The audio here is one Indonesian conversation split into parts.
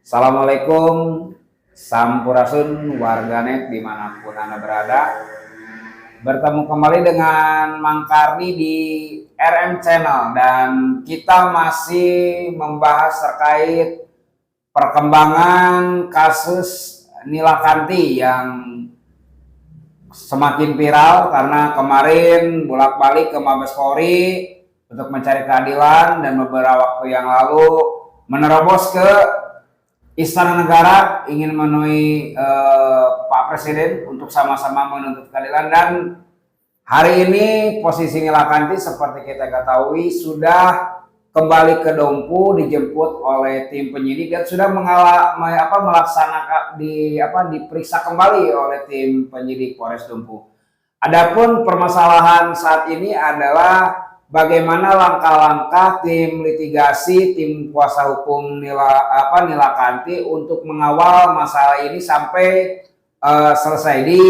Assalamualaikum, Sampurasun, warganet dimanapun Anda berada. Bertemu kembali dengan Mang Karni di RM Channel dan kita masih membahas terkait perkembangan kasus Nila Kanti yang semakin viral karena kemarin bolak-balik ke Mabes Polri untuk mencari keadilan dan beberapa waktu yang lalu menerobos ke Istana Negara ingin menemui Pak Presiden untuk sama-sama menuntut keadilan. Dan hari ini posisi Nila Kanti seperti kita ketahui sudah kembali ke Dompu, dijemput oleh tim penyidik dan sudah melaksanakan diperiksa kembali oleh tim penyidik Polres Dompu. Adapun permasalahan saat ini adalah bagaimana langkah-langkah tim litigasi, tim kuasa hukum Nila Kanti untuk mengawal masalah ini sampai selesai. Di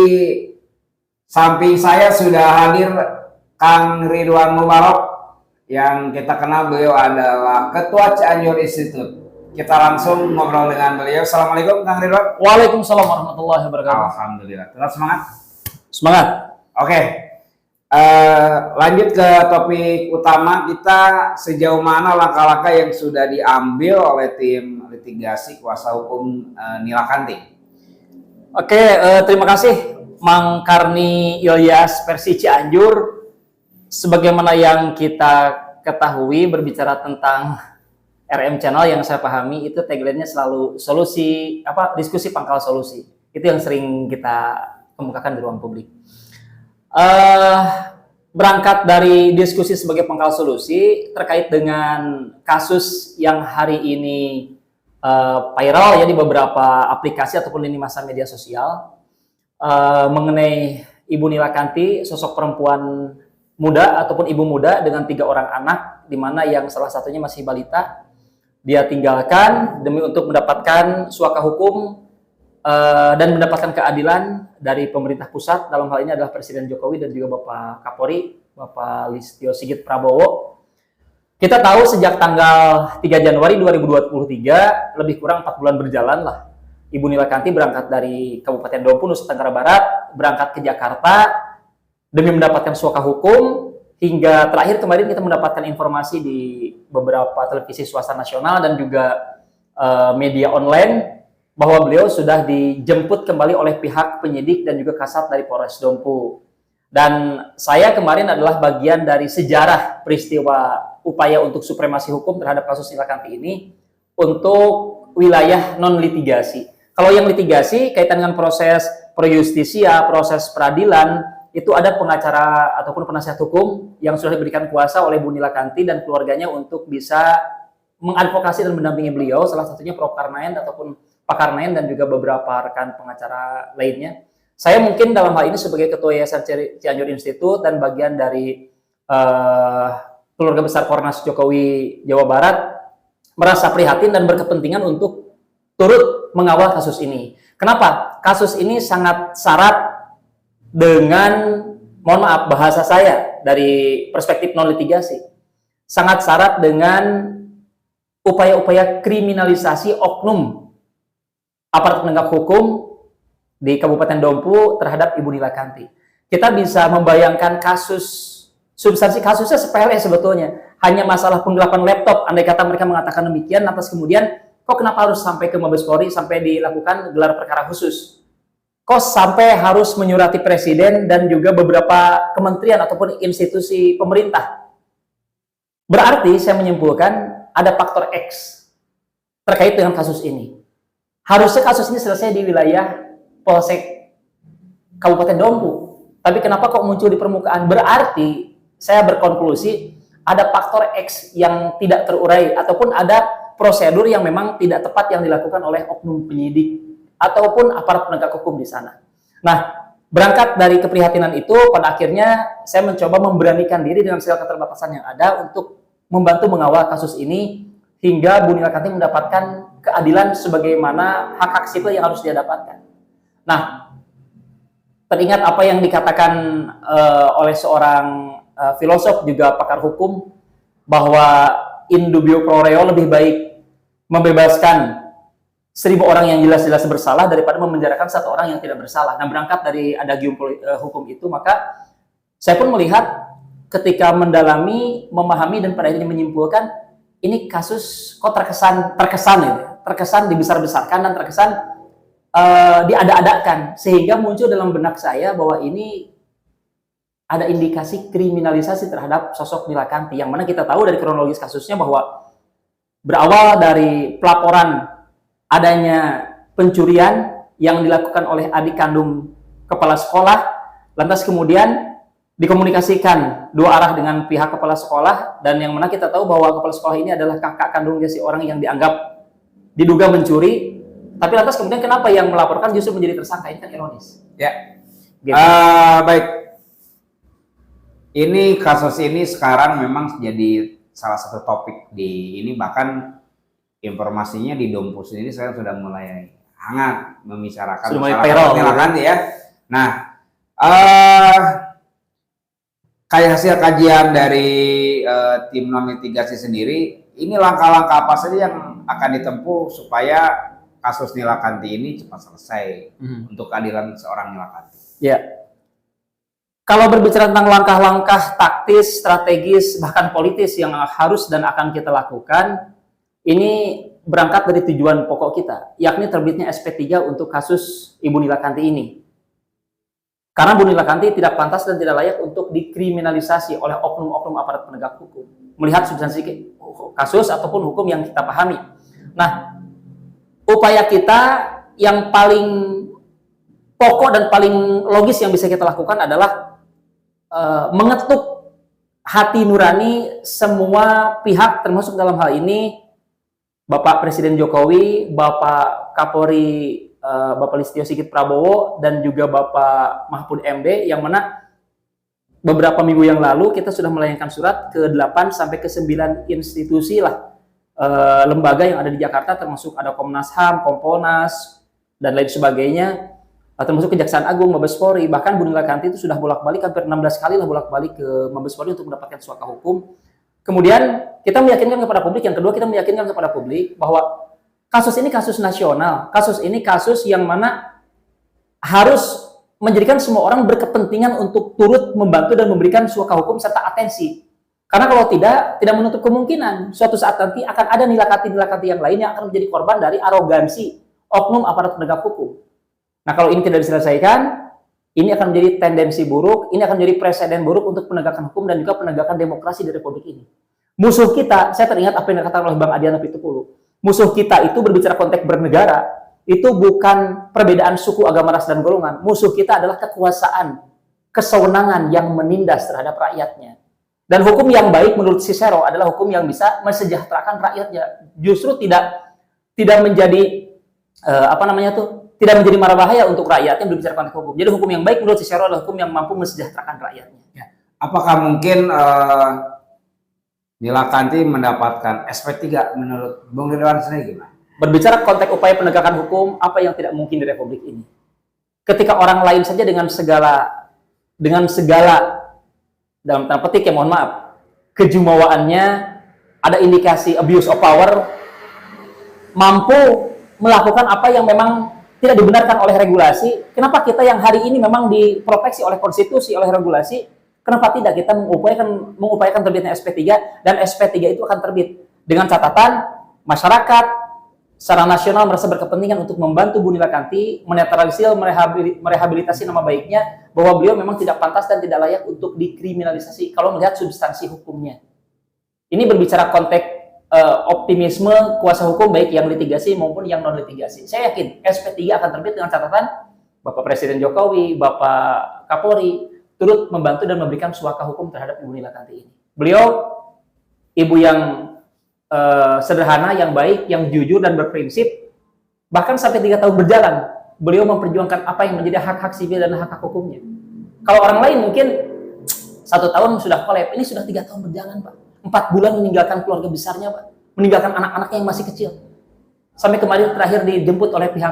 samping saya sudah hadir Kang Ridwan Mubarok, yang kita kenal beliau adalah Ketua Cianjur Institute. Kita langsung ngobrol dengan beliau. Assalamualaikum Kang Ridwan. Waalaikumsalam warahmatullahi wabarakatuh. Alhamdulillah. Tetap semangat. Semangat. Oke. Lanjut ke topik utama kita, sejauh mana langkah-langkah yang sudah diambil oleh tim litigasi kuasa hukum Nila Kanti. Oke, terima kasih Mang Karni Ilyas versi Cianjur. Sebagaimana yang kita ketahui, berbicara tentang RM Channel yang saya pahami itu tagline-nya selalu diskusi pangkal solusi. Itu yang sering kita kemukakan di ruang publik. Berangkat dari diskusi sebagai pangkal solusi terkait dengan kasus yang hari ini viral ya di beberapa aplikasi ataupun lini masa media sosial mengenai Ibu Nila Kanti, sosok perempuan muda ataupun ibu muda dengan 3 orang anak, di mana yang salah satunya masih balita. Dia tinggalkan demi untuk mendapatkan suaka hukum dan mendapatkan keadilan dari pemerintah pusat, dalam hal ini adalah Presiden Jokowi dan juga Bapak Kapolri, Bapak Listio Sigit Prabowo. Kita tahu sejak tanggal 3 Januari 2023, lebih kurang 4 bulan berjalan lah, Ibu Nila Kanti berangkat dari Kabupaten Dompu, Nusa Tenggara Barat, berangkat ke Jakarta demi mendapatkan suaka hukum, hingga terakhir kemarin kita mendapatkan informasi di beberapa televisi swasta nasional dan juga media online bahwa beliau sudah dijemput kembali oleh pihak penyidik dan juga kasat dari Polres Dompu. Dan saya kemarin adalah bagian dari sejarah peristiwa upaya untuk supremasi hukum terhadap kasus Nila Kanti ini untuk wilayah non-litigasi. Kalau yang litigasi kaitan dengan proses pro justisia, proses peradilan, itu ada pengacara ataupun penasihat hukum yang sudah diberikan kuasa oleh Bu Nila Kanti dan keluarganya untuk bisa mengadvokasi dan mendampingi beliau, salah satunya Prof. Karnaen ataupun Pak Karnaen dan juga beberapa rekan pengacara lainnya. Saya mungkin dalam hal ini sebagai Ketua Yayasan Cianjur Institute dan bagian dari keluarga besar Kornas Jokowi Jawa Barat merasa prihatin dan berkepentingan untuk turut mengawal kasus ini. Kenapa? Kasus ini sangat syarat dengan, mohon maaf bahasa saya dari perspektif non-litigasi, sangat syarat dengan upaya-upaya kriminalisasi oknum aparat penegak hukum di Kabupaten Dompu terhadap Ibu Nila Kanti. Kita bisa membayangkan substansi kasusnya sepele sebetulnya, hanya masalah penggelapan laptop. Andai kata mereka mengatakan demikian, lantas kemudian kok kenapa harus sampai ke Mabes Polri sampai dilakukan gelar perkara khusus? Kok sampai harus menyurati Presiden dan juga beberapa kementerian ataupun institusi pemerintah? Berarti saya menyimpulkan ada faktor X terkait dengan kasus ini. Harusnya kasus ini selesai di wilayah Polsek Kabupaten Dompu. Tapi kenapa kok muncul di permukaan? Berarti saya berkonklusi ada faktor X yang tidak terurai ataupun ada prosedur yang memang tidak tepat yang dilakukan oleh oknum penyidik ataupun aparat penegak hukum di sana. Nah, berangkat dari keprihatinan itu, pada akhirnya saya mencoba memberanikan diri dengan segala keterbatasan yang ada untuk membantu mengawal kasus ini hingga Bu Nila Kanti mendapatkan keadilan sebagaimana hak-hak sipil yang harus dia dapatkan. Nah, teringat apa yang dikatakan oleh seorang filosof juga pakar hukum bahwa in dubio pro reo lebih baik membebaskan 1000 orang yang jelas-jelas bersalah daripada memenjarakan satu orang yang tidak bersalah. Nah, berangkat dari adagium hukum itu, maka saya pun melihat ketika mendalami, memahami, dan pada akhirnya menyimpulkan, ini kasus kok terkesan dibesar-besarkan dan terkesan diada-adakan, sehingga muncul dalam benak saya bahwa ini ada indikasi kriminalisasi terhadap sosok Nila Kanti, yang mana kita tahu dari kronologis kasusnya bahwa berawal dari pelaporan adanya pencurian yang dilakukan oleh adik kandung kepala sekolah, lantas kemudian dikomunikasikan dua arah dengan pihak kepala sekolah, dan yang mana kita tahu bahwa kepala sekolah ini adalah kakak kandungnya si orang yang diduga mencuri, tapi lantas kemudian kenapa yang melaporkan justru menjadi tersangka? Ini kan ironis. Ya. Gitu. Baik. Ini kasus ini sekarang memang jadi salah satu topik di ini, bahkan informasinya di Dompu sendiri saya sudah mulai hangat membicarakan masalah Nila Kanti ya. Nah, kayak hasil kajian dari tim non-litigasi sendiri, ini langkah-langkah apa saja yang akan ditempuh supaya kasus Nila Kanti ini cepat selesai untuk keadilan seorang Nila Kanti? Ya. Kalau berbicara tentang langkah-langkah taktis, strategis, bahkan politis yang harus dan akan kita lakukan, ini berangkat dari tujuan pokok kita, yakni terbitnya SP3 untuk kasus Ibu Nila Kanti ini. Karena Bu Nila Kanti tidak pantas dan tidak layak untuk dikriminalisasi oleh oknum-oknum aparat penegak hukum. Melihat substansi kasus ataupun hukum yang kita pahami. Nah, upaya kita yang paling pokok dan paling logis yang bisa kita lakukan adalah mengetuk hati nurani semua pihak, termasuk dalam hal ini Bapak Presiden Jokowi, Bapak Kapolri Bapak Listio Sigit Prabowo, dan juga Bapak Mahfud MD, yang mana beberapa minggu yang lalu kita sudah melayangkan surat ke 8 sampai ke 9 institusi lah, lembaga yang ada di Jakarta, termasuk ada Komnas HAM, Kompolnas, dan lain sebagainya, termasuk Kejaksaan Agung, Mabes Polri. Bahkan Bu Nila Kanti itu sudah bolak-balik, hampir 16 kali lah bolak-balik ke Mabes Polri untuk mendapatkan suaka hukum. Kemudian kita meyakinkan kepada publik, yang kedua kita meyakinkan kepada publik bahwa kasus ini kasus nasional, kasus ini kasus yang mana harus menjadikan semua orang berkepentingan untuk turut membantu dan memberikan suaka hukum serta atensi. Karena kalau tidak menutup kemungkinan suatu saat nanti akan ada Nila Kanti yang lain yang akan menjadi korban dari arogansi oknum aparat penegak hukum. Nah, kalau ini tidak diselesaikan, ini akan menjadi tendensi buruk, ini akan menjadi presiden buruk untuk penegakan hukum dan juga penegakan demokrasi di Republik ini. Musuh kita, saya teringat apa yang dikatakan oleh Bang Adiana Pitupulu, musuh kita itu berbicara konteks bernegara, itu bukan perbedaan suku, agama, ras, dan golongan. Musuh kita adalah kekuasaan, kesewenangan yang menindas terhadap rakyatnya. Dan hukum yang baik menurut Cicero adalah hukum yang bisa mensejahterakan rakyatnya. Justru tidak menjadi tidak menjadi mara bahaya untuk rakyat yang berbicara konteks hukum. Jadi hukum yang baik menurut Cicero adalah hukum yang mampu mensejahterakan rakyatnya. Ya. Apakah mungkin Nila Kanti mendapatkan SP3 menurut Bung Ridwan sendiri gimana? Berbicara konteks upaya penegakan hukum, apa yang tidak mungkin di Republik ini? Ketika orang lain saja dengan segala dalam tanda petik ya, mohon maaf, kejumawaannya, ada indikasi abuse of power, mampu melakukan apa yang memang tidak dibenarkan oleh regulasi. Kenapa kita yang hari ini memang diproteksi oleh konstitusi, oleh regulasi, kenapa tidak kita mengupayakan terbitnya SP3, dan SP3 itu akan terbit dengan catatan masyarakat secara nasional merasa berkepentingan untuk membantu Bu Nila Kanti, menetralisir, merehabilitasi nama baiknya, bahwa beliau memang tidak pantas dan tidak layak untuk dikriminalisasi kalau melihat substansi hukumnya. Ini berbicara konteks optimisme kuasa hukum baik yang litigasi maupun yang non litigasi. Saya yakin SP3 akan terbit dengan catatan Bapak Presiden Jokowi, Bapak Kapolri turut membantu dan memberikan suaka hukum terhadap Ibu Nila Kanti ini. Beliau ibu yang sederhana, yang baik, yang jujur dan berprinsip. Bahkan sampai 3 tahun berjalan, beliau memperjuangkan apa yang menjadi hak-hak sivil dan hak-hak hukumnya. Kalau orang lain mungkin 1 tahun sudah kolab, ini sudah 3 tahun berjalan, Pak. 4 bulan meninggalkan keluarga besarnya, Pak. Meninggalkan anak-anaknya yang masih kecil. Sampai kemarin terakhir dijemput oleh pihak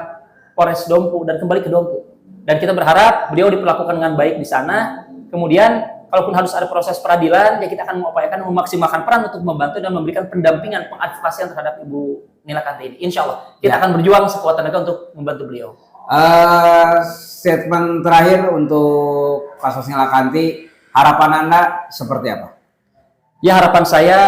Polres Dompu dan kembali ke Dompu. Dan kita berharap beliau diperlakukan dengan baik di sana. Kemudian, kalaupun harus ada proses peradilan, ya kita akan mengupayakan memaksimalkan peran untuk membantu dan memberikan pendampingan, pengadvokasian terhadap Ibu Nilakanti ini. Insya Allah kita Ya. akan berjuang sekuat tenaga untuk membantu beliau. Statement terakhir untuk kasus Nilakanti, harapan Anda seperti apa? Ya, harapan saya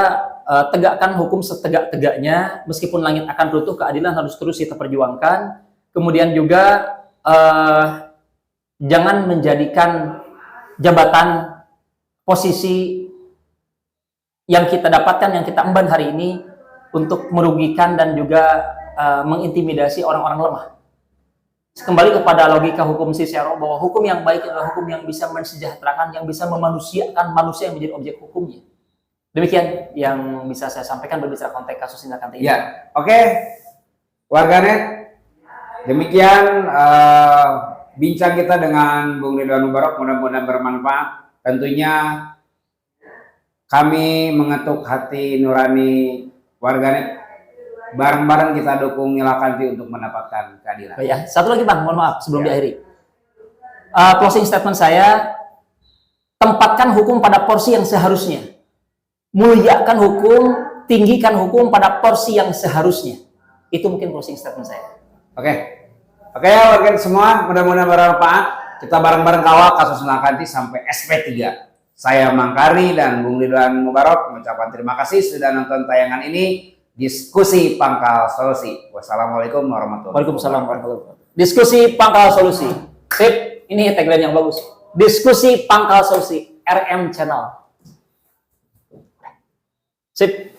tegakkan hukum setegak-tegaknya, meskipun langit akan runtuh, keadilan harus terus kita perjuangkan. Kemudian juga jangan menjadikan jabatan, posisi yang kita dapatkan, yang kita emban hari ini untuk merugikan dan juga mengintimidasi orang-orang lemah. Kembali kepada logika hukum Cicero bahwa hukum yang baik adalah hukum yang bisa mensejahterakan, yang bisa memanusiakan manusia yang menjadi objek hukumnya. Demikian yang bisa saya sampaikan berbicara konteks kasus Nilakanti ini. Ya, oke. Warganet, demikian bincang kita dengan Bung Ridwan Mubarak, mudah-mudahan bermanfaat. Tentunya kami mengetuk hati nurani warganet, bareng-bareng kita dukung Nilakanti untuk mendapatkan keadilan. Oh ya, satu lagi Bang, mohon maaf sebelum Ya. diakhiri. Closing statement saya, tempatkan hukum pada porsi yang seharusnya. Muliakan hukum, tinggikan hukum pada porsi yang seharusnya. Itu mungkin closing statement saya. Oke. Oke ya warganet semua, mudah-mudahan bermanfaat. Kita bareng-bareng kawal kasus Nilakanti sampai SP3. Saya Mangkari dan Bung Ridwan Mubarak mengucapkan terima kasih sudah nonton tayangan ini. Diskusi Pangkal Solusi. Wassalamualaikum warahmatullahi wabarakatuh. Waalaikumsalam warahmatullahi wabarakatuh. Diskusi Pangkal Solusi. Sip, ini tagline yang bagus. Diskusi Pangkal Solusi, RM Channel. Sip.